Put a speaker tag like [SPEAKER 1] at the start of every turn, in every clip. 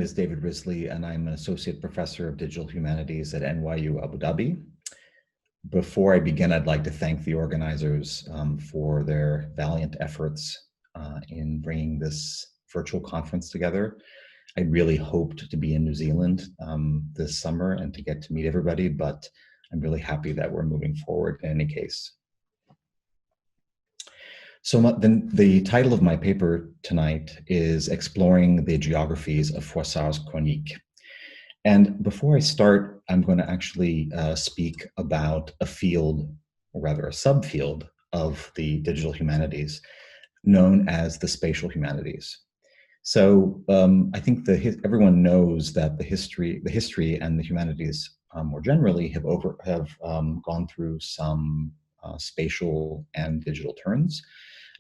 [SPEAKER 1] is David Wrisley, and I'm an associate professor of digital humanities at NYU Abu Dhabi. Before I begin, I'd like to thank the organizers for their valiant efforts in bringing this virtual conference together. I really hoped to be in New Zealand this summer and to get to meet everybody, but I'm really happy that we're moving forward in any case. So the title of my paper tonight is Exploring the Geographies of Froissart's Chroniques. And before I start, I'm going to actually speak about a field, or rather a subfield of the digital humanities known as the spatial humanities. So I think everyone knows that the history and the humanities more generally have gone through some spatial and digital turns.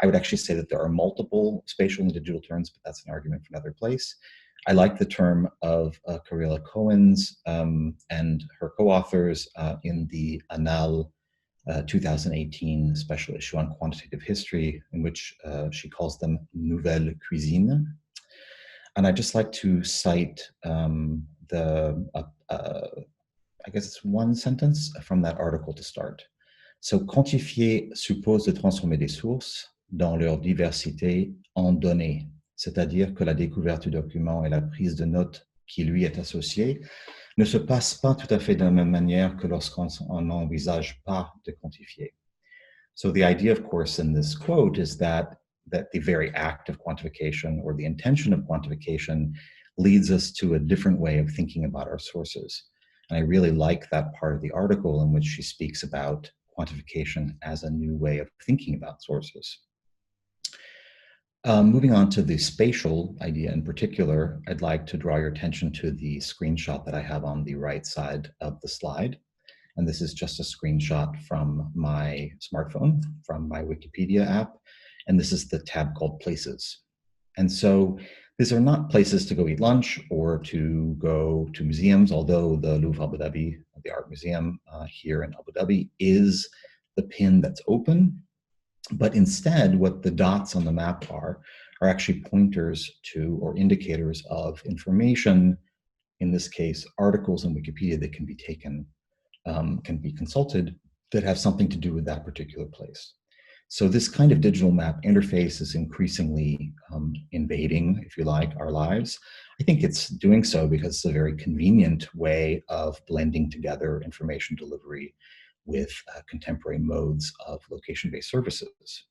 [SPEAKER 1] I would actually say that there are multiple spatial and digital turns, but that's an argument for another place. I like the term of Karela Cohen's and her co-authors in the Annales 2018 special issue on quantitative history, in which she calls them Nouvelle Cuisine. And I'd just like to cite I guess it's one sentence from that article to start. So, quantifier suppose de transformer des sources dans leur diversité en données, c'est-à-dire que la découverte du document et la prise de notes qui lui est associée ne se passent pas tout à fait de la même manière que lorsqu'on n'envisage pas de quantifier. So the idea, of course, in this quote is that the very act of quantification or the intention of quantification leads us to a different way of thinking about our sources. And I really like that part of the article in which she speaks about quantification as a new way of thinking about sources. Moving on to the spatial idea in particular, I'd like to draw your attention to the screenshot that I have on the right side of the slide. And this is just a screenshot from my smartphone, from my Wikipedia app. And this is the tab called Places. And so these are not places to go eat lunch or to go to museums, although the Louvre Abu Dhabi, the art museum here in Abu Dhabi, is the pin that's open. But instead, what the dots on the map are actually pointers to or indicators of information, in this case, articles in Wikipedia that can be taken, can be consulted, that have something to do with that particular place. So this kind of digital map interface is increasingly invading, if you like, our lives. I think it's doing so because it's a very convenient way of blending together information delivery with contemporary modes of location-based services.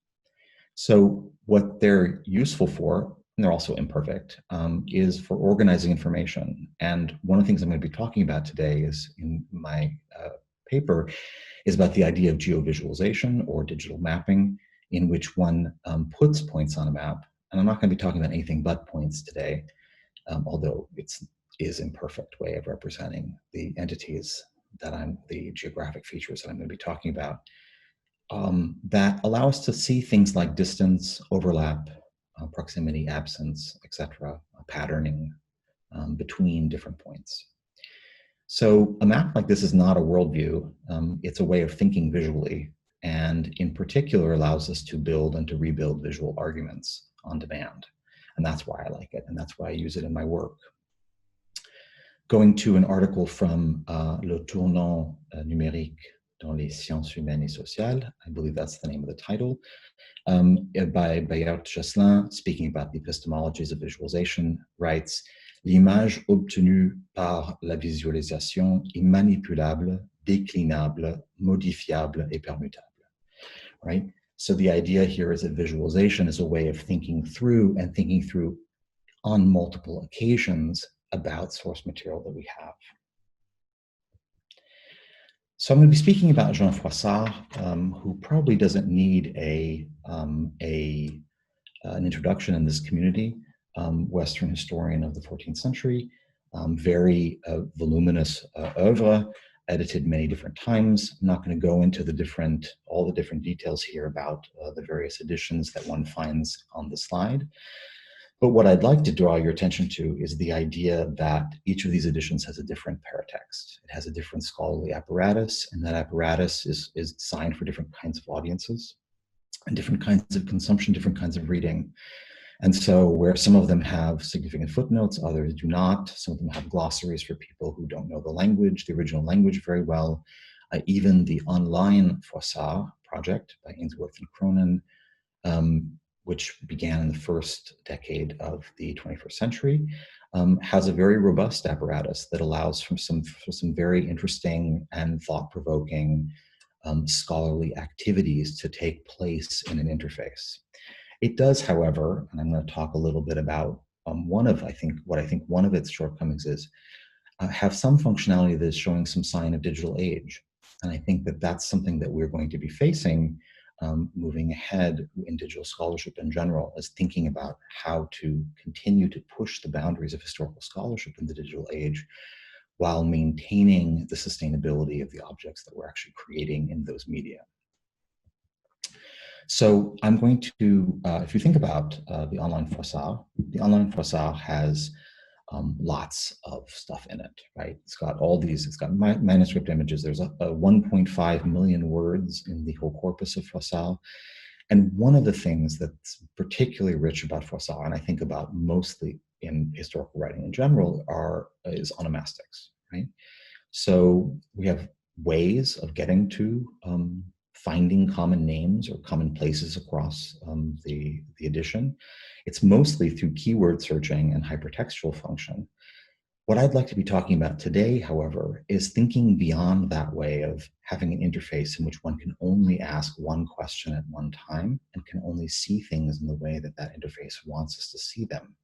[SPEAKER 1] So what they're useful for, and they're also imperfect, is for organizing information. And one of the things I'm going to be talking about today is in my paper is about the idea of geovisualization or digital mapping, in which one puts points on a map. And I'm not going to be talking about anything but points today, although it is an imperfect way of representing the entities the geographic features that I'm going to be talking about, that allow us to see things like distance, overlap, proximity, absence, etc., patterning between different points. So a map like this is not a worldview. It's a way of thinking visually, and in particular allows us to build and to rebuild visual arguments on demand. And that's why I like it, and that's why I use it in my work. Going to an article from Le Tournant numérique dans les sciences humaines et sociales, I believe that's the name of the title, by Bayard Jocelyn, speaking about the epistemologies of visualization, writes, l'image obtenue par la visualisation est manipulable, déclinable, modifiable, et permutable, right? So the idea here is that visualization is a way of thinking through on multiple occasions about source material that we have. So I'm going to be speaking about Jean Froissart, who probably doesn't need an introduction in this community, Western historian of the 14th century, very voluminous oeuvre, edited many different times. I'm not going to go into all the different details here about the various editions that one finds on the slide. But what I'd like to draw your attention to is the idea that each of these editions has a different paratext. It has a different scholarly apparatus, and that apparatus is designed for different kinds of audiences and different kinds of consumption, different kinds of reading. And so where some of them have significant footnotes, others do not. Some of them have glossaries for people who don't know the language, the original language very well. Even the online Froissart project by Ainsworth and Cronin, which began in the first decade of the 21st century, has a very robust apparatus that allows for some very interesting and thought-provoking scholarly activities to take place in an interface. It does, however, and I'm going to talk a little bit about one of its shortcomings is have some functionality that is showing some sign of digital age. And I think that that's something that we're going to be facing moving ahead in digital scholarship in general, is thinking about how to continue to push the boundaries of historical scholarship in the digital age while maintaining the sustainability of the objects that we're actually creating in those media. So I'm going to, if you think about the online Froissart has lots of stuff in it, right? It's got all these, it's got manuscript images. There's a 1.5 million words in the whole corpus of Froissart. And one of the things that's particularly rich about Froissart, and I think about mostly in historical writing in general, is onomastics, right? So we have ways of getting to finding common names or common places across the edition. It's mostly through keyword searching and hypertextual function. What I'd like to be talking about today, however, is thinking beyond that way of having an interface in which one can only ask one question at one time and can only see things in the way that that interface wants us to see them.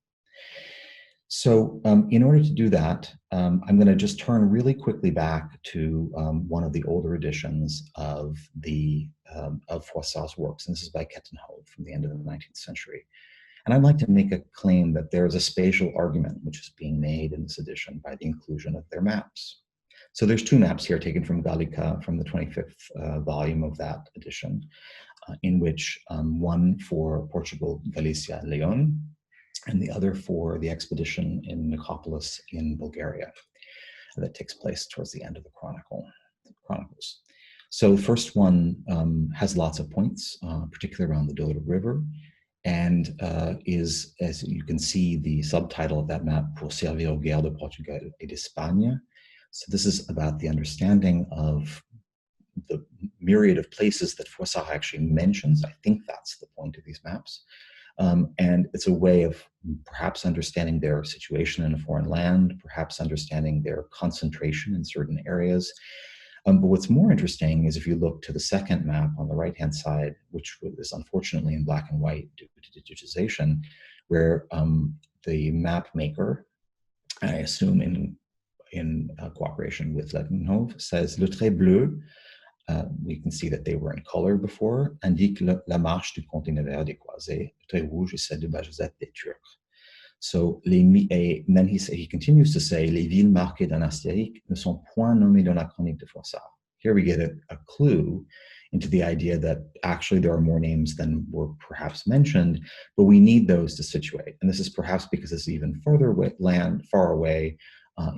[SPEAKER 1] So in order to do that, I'm going to just turn really quickly back to one of the older editions of Froissart's works, and this is by Kettenhove from the end of the 19th century. And I'd like to make a claim that there is a spatial argument which is being made in this edition by the inclusion of their maps. So there's two maps here taken from Gallica from the 25th volume of that edition, in which one for Portugal, Galicia, and Leon, and the other for the expedition in Nicopolis in Bulgaria that takes place towards the end of the Chronicles. So the first one has lots of points, particularly around the Douro River, and is, as you can see, the subtitle of that map, Pour servir aux guerres de Portugal et d'Espagne. So this is about the understanding of the myriad of places that Froissart actually mentions. I think that's the point of these maps. And it's a way of perhaps understanding their situation in a foreign land, perhaps understanding their concentration in certain areas. But what's more interesting is if you look to the second map on the right-hand side, which is unfortunately in black and white due to digitization, where the map maker, I assume in cooperation with Kettenhove, says Le trait bleu. We can see that they were in color before, indique la marche du Comte Nevers des Croisés, le trait rouge est celle de Bajazet des Turcs. So, then he continues to say, les villes marquées d'un astérique ne sont point nommées dans la chronique de Froissart. Here we get a clue into the idea that actually there are more names than were perhaps mentioned, but we need those to situate. And this is perhaps because it's even further far away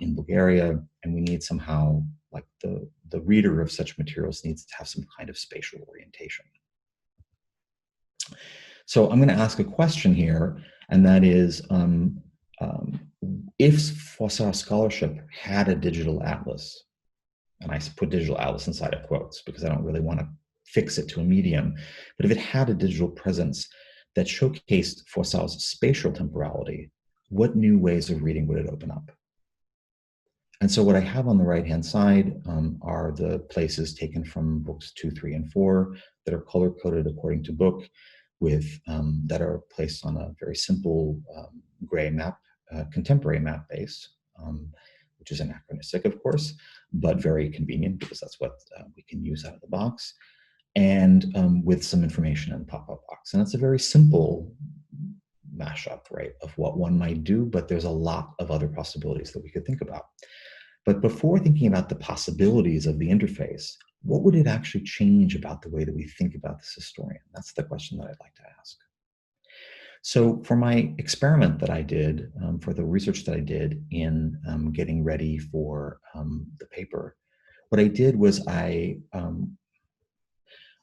[SPEAKER 1] in Bulgaria, and we need somehow, like the reader of such materials needs to have some kind of spatial orientation. So I'm going to ask a question here, and that is, if Froissart scholarship had a digital atlas, and I put digital atlas inside of quotes because I don't really want to fix it to a medium, but if it had a digital presence that showcased Froissart's spatial temporality, what new ways of reading would it open up? And so what I have on the right-hand side are the places taken from books 2, 3, and 4 that are color-coded according to book, with that are placed on a very simple gray map, contemporary map base, which is anachronistic, of course, but very convenient because that's what we can use out of the box, and with some information in the pop-up box. And it's a very simple mashup, right, of what one might do, but there's a lot of other possibilities that we could think about. But before thinking about the possibilities of the interface, what would it actually change about the way that we think about this historian? That's the question that I'd like to ask. So for my experiment that I did, for the research that I did in getting ready for the paper, what I did was I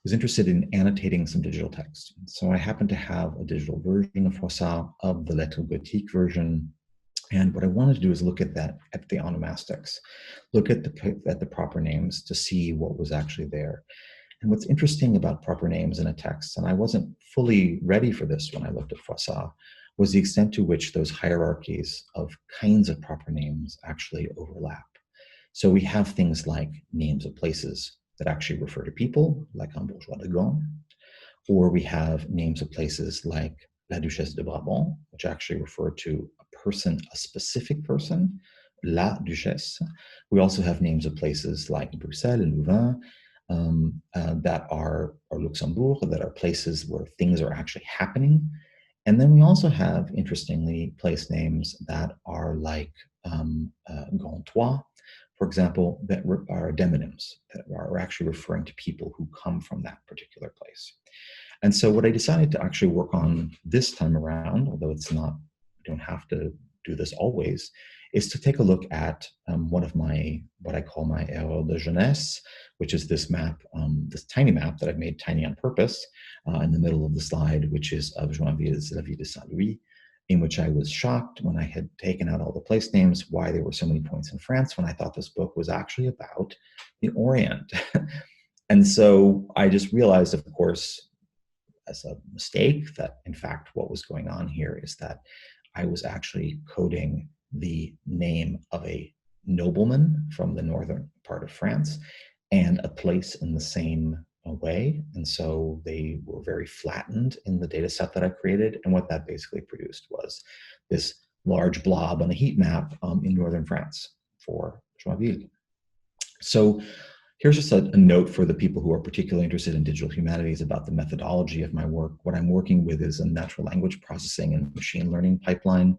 [SPEAKER 1] was interested in annotating some digital text. So I happen to have a digital version of Froissart, of the Lettre Gothique version. And what I wanted to do is look at that, at the onomastics, look at the proper names to see what was actually there. And what's interesting about proper names in a text, and I wasn't fully ready for this when I looked at Froissart, was the extent to which those hierarchies of kinds of proper names actually overlap. So we have things like names of places that actually refer to people, like un bourgeois de Gand, or we have names of places like La Duchesse de Brabant, which actually refer to a person, a specific person, La Duchesse. We also have names of places like Bruxelles and Louvain, that are, or Luxembourg, that are places where things are actually happening. And then we also have, interestingly, place names that are like Gantois, for example, that are demonyms, that are actually referring to people who come from that particular place. And so what I decided to actually work on this time around, although it's not, you don't have to do this always, is to take a look at one of my, what I call my erreur de jeunesse, which is this map, this tiny map that I've made tiny on purpose in the middle of the slide, which is of Joinville's La Ville de Saint-Louis, in which I was shocked when I had taken out all the place names, why there were so many points in France, when I thought this book was actually about the Orient. And so I just realized, of course, as a mistake, that in fact what was going on here is that I was actually coding the name of a nobleman from the northern part of France and a place in the same way. And so they were very flattened in the data set that I created. And what that basically produced was this large blob on a heat map in northern France for Joinville. So here's just a note for the people who are particularly interested in digital humanities about the methodology of my work. What I'm working with is a natural language processing and machine learning pipeline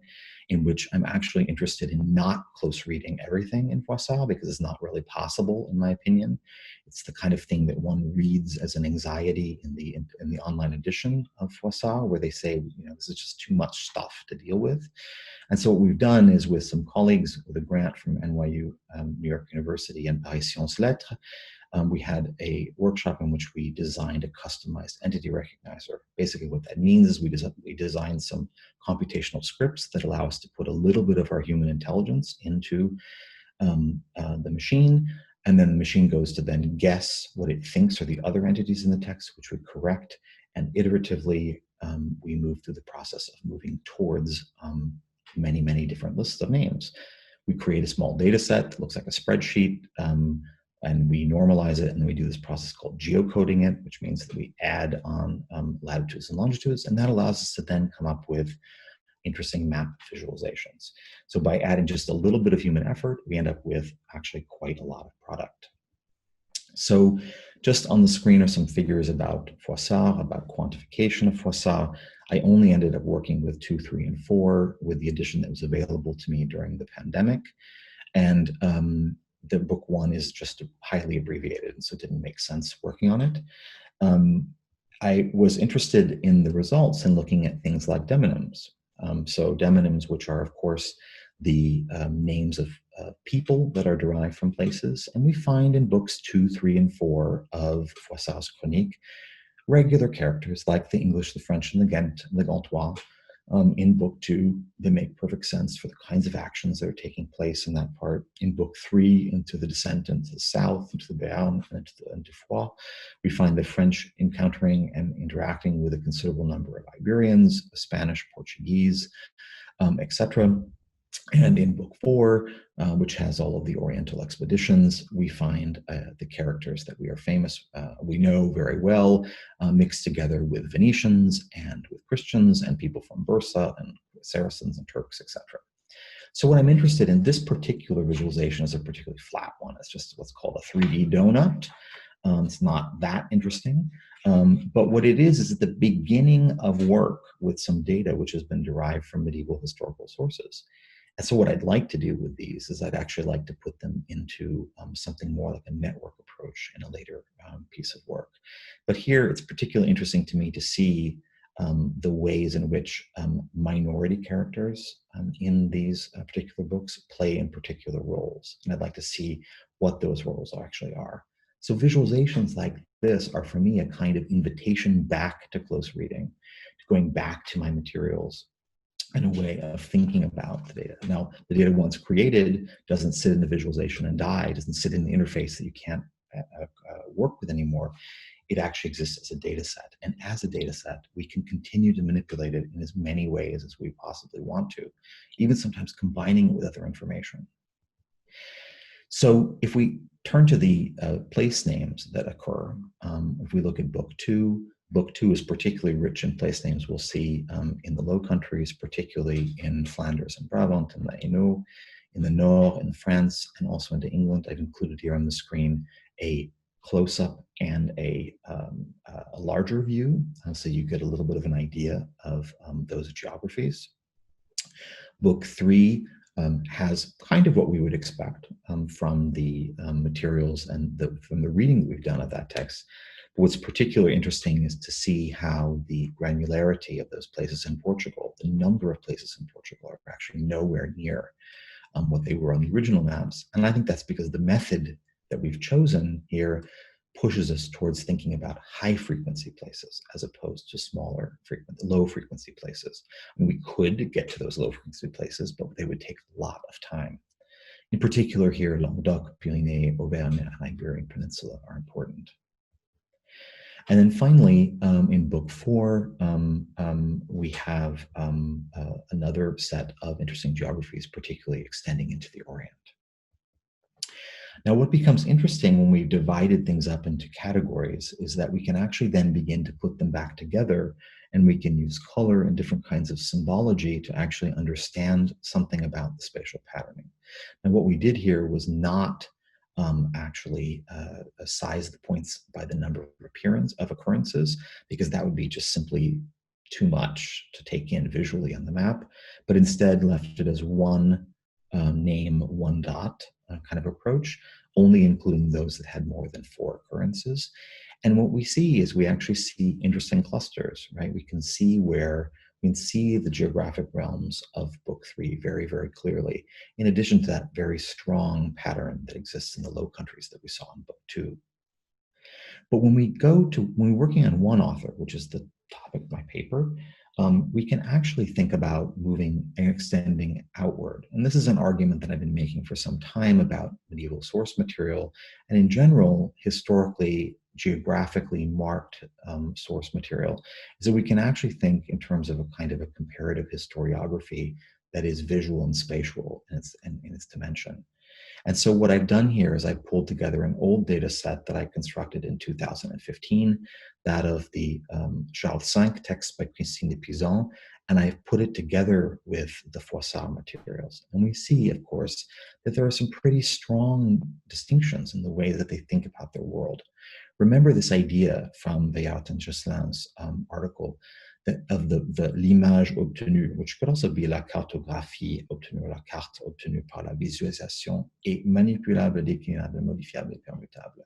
[SPEAKER 1] in which I'm actually interested in not close reading everything in Froissart because it's not really possible, in my opinion. It's the kind of thing that one reads as an anxiety in the online edition of Froissart, where they say, you know, this is just too much stuff to deal with. And so what we've done is, with some colleagues with a grant from NYU, New York University, and Paris Sciences Lettres, we had a workshop in which we designed a customized entity recognizer. Basically what that means is we designed some computational scripts that allow us to put a little bit of our human intelligence into the machine, and then the machine goes to then guess what it thinks are the other entities in the text, which would correct, and iteratively we move through the process of moving towards many, many different lists of names. We create a small data set that looks like a spreadsheet, and we normalize it, and then we do this process called geocoding it, which means that we add on latitudes and longitudes, and that allows us to then come up with interesting map visualizations. So by adding just a little bit of human effort, we end up with actually quite a lot of product. So just on the screen are some figures about Froissart, about quantification of Froissart. I only ended up working with 2, 3, and 4 with the edition that was available to me during the pandemic. And the book 1 is just highly abbreviated, and so it didn't make sense working on it. I was interested in the results and looking at things like demonyms. So demonyms, which are, of course, the names of people that are derived from places. And we find in books 2, 3, and 4 of Froissart's Chroniques regular characters like the English, the French, and the Ghent, and the Gantois. In book 2, they make perfect sense for the kinds of actions that are taking place in that part. In book 3, into the descent into the south, into the Béarn, and into Foix, we find the French encountering and interacting with a considerable number of Iberians, Spanish, Portuguese, etc. And in book 4, which has all of the Oriental expeditions, we find the characters that we know very well, mixed together with Venetians and with Christians and people from Bursa and Saracens and Turks, etc. So what I'm interested in, this particular visualization is a particularly flat one. It's just what's called a 3D donut. It's not that interesting. But what it is at the beginning of work with some data which has been derived from medieval historical sources. And so what I'd like to do with these is I'd actually like to put them into something more like a network approach in a later piece of work. But here it's particularly interesting to me to see the ways in which minority characters in these particular books play in particular roles. And I'd like to see what those roles actually are. So visualizations like this are for me a kind of invitation back to close reading, to going back to my materials, and a way of thinking about the data. Now, the data once created doesn't sit in the visualization and die, it doesn't sit in the interface that you can't work with anymore. It actually exists as a data set. And as a data set, we can continue to manipulate it in as many ways as we possibly want to, even sometimes combining it with other information. So if we turn to the place names that occur, if we look at Book 2 is particularly rich in place names. We'll see in the Low Countries, particularly in Flanders and Brabant and the Hainaut, in the Nord, in France, and also into England. I've included here on the screen a close-up and a larger view, so you get a little bit of an idea of those geographies. Book 3 has kind of what we would expect from the materials and from the reading that we've done of that text. But what's particularly interesting is to see how the granularity of those places in Portugal, the number of places in Portugal, are actually nowhere near what they were on the original maps. And I think that's because the method that we've chosen here pushes us towards thinking about high frequency places as opposed to low frequency places. And we could get to those low frequency places, but they would take a lot of time. In particular here, Languedoc, Pyrénées, Auvergne, and Iberian Peninsula are important. And then finally, in Book 4, we have another set of interesting geographies, particularly extending into the Orient. Now, what becomes interesting when we've divided things up into categories is that we can actually then begin to put them back together, and we can use color and different kinds of symbology to actually understand something about the spatial patterning. And what we did here was not actually size the points by the number of occurrences, because that would be just simply too much to take in visually on the map, but instead left it as one name, one dot kind of approach, only including those that had more than 4 occurrences. And what we see is we actually see interesting clusters, right? We can see the geographic realms of Book 3 very, very clearly, in addition to that very strong pattern that exists in the Low Countries that we saw in Book 2. But when we're working on one author, which is the topic of my paper, we can actually think about moving and extending outward. And this is an argument that I've been making for some time about medieval source material, and in general, historically, geographically marked source material, is that we can actually think in terms of a kind of a comparative historiography that is visual and spatial in its dimension. And so what I've done here is I've pulled together an old data set that I constructed in 2015, that of the Charles V text by Christine de Pizan, and I've put it together with the Froissart materials. And we see, of course, that there are some pretty strong distinctions in the way that they think about their world. Remember this idea from Veillard and Josselin's article of the l'image obtenue, which could also be la cartographie obtenue, la carte obtenue par la visualisation, et manipulable, déclinable, modifiable, permutable.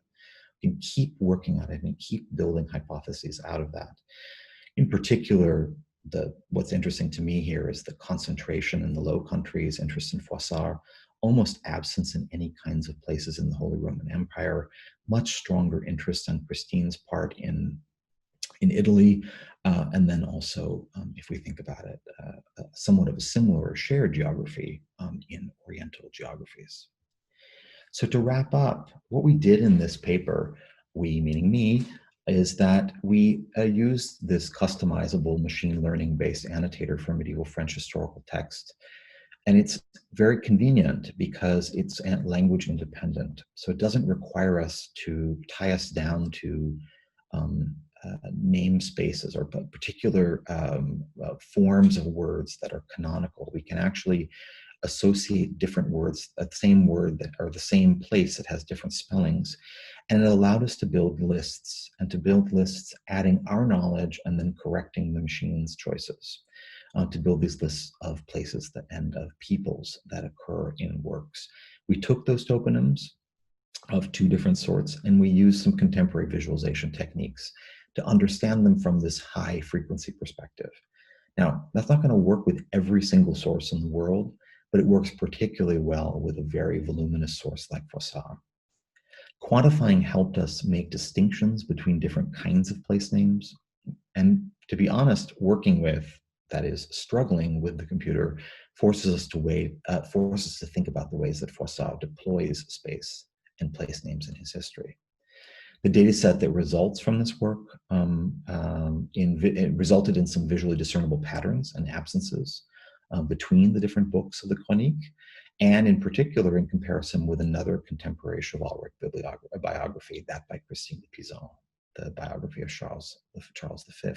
[SPEAKER 1] You can keep working on it and keep building hypotheses out of that. In particular, what's interesting to me here is the concentration in the Low Countries, interest in Froissart, almost absence in any kinds of places in the Holy Roman Empire, much stronger interest on Christine's part in Italy, and then also, if we think about it, somewhat of a similar shared geography in Oriental geographies. So to wrap up, what we did in this paper, we meaning me, is that we used this customizable machine learning-based annotator for medieval French historical text. And it's very convenient because it's language independent. So it doesn't require us to tie us down to namespaces or particular forms of words that are canonical. We can actually associate different words, the same word that are the same place that has different spellings. And it allowed us to build lists, and to build lists adding our knowledge and then correcting the machine's choices. To build these lists of places and of peoples that occur in works. We took those toponyms of 2 different sorts, and we used some contemporary visualization techniques to understand them from this high frequency perspective. Now, that's not going to work with every single source in the world, but it works particularly well with a very voluminous source like Froissart. Quantifying helped us make distinctions between different kinds of place names. And to be honest, working with, that is, struggling with the computer, forces us to think about the ways that Froissart deploys space and place names in his history. The data set that results from this work it resulted in some visually discernible patterns and absences between the different books of the Chroniques, and in particular in comparison with another contemporary chivalric biography, that by Christine de Pizan, the biography of Charles V.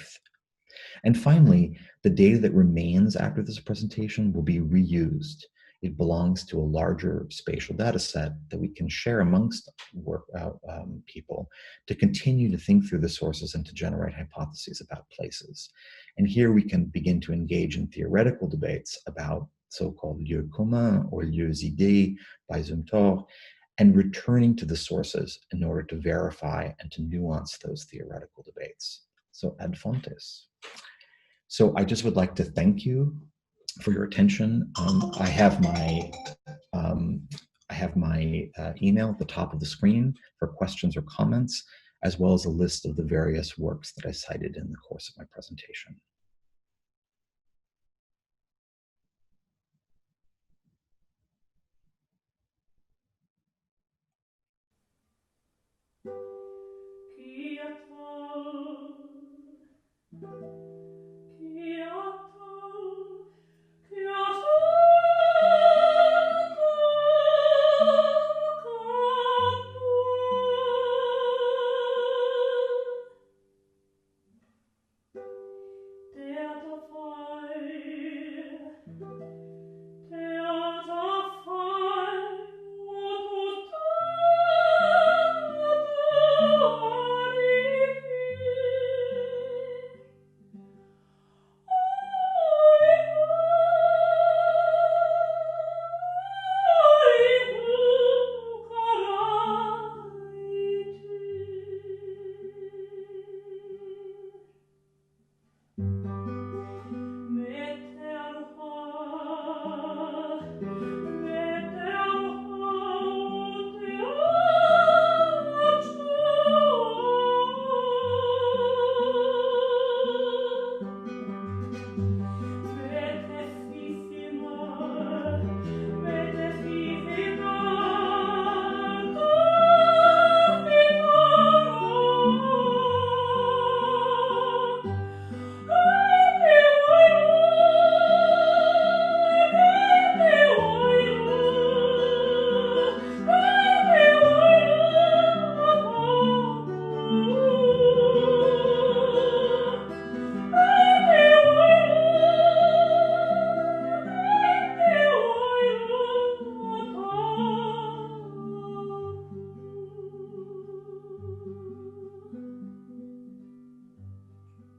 [SPEAKER 1] And finally, the data that remains after this presentation will be reused. It belongs to a larger spatial data set that we can share amongst people to continue to think through the sources and to generate hypotheses about places. And here we can begin to engage in theoretical debates about so-called lieux communs or lieux idées by Zumthor, and returning to the sources in order to verify and to nuance those theoretical debates. So ad fontes. So I just would like to thank you for your attention. I have my email at the top of the screen for questions or comments, as well as a list of the various works that I cited in the course of my presentation.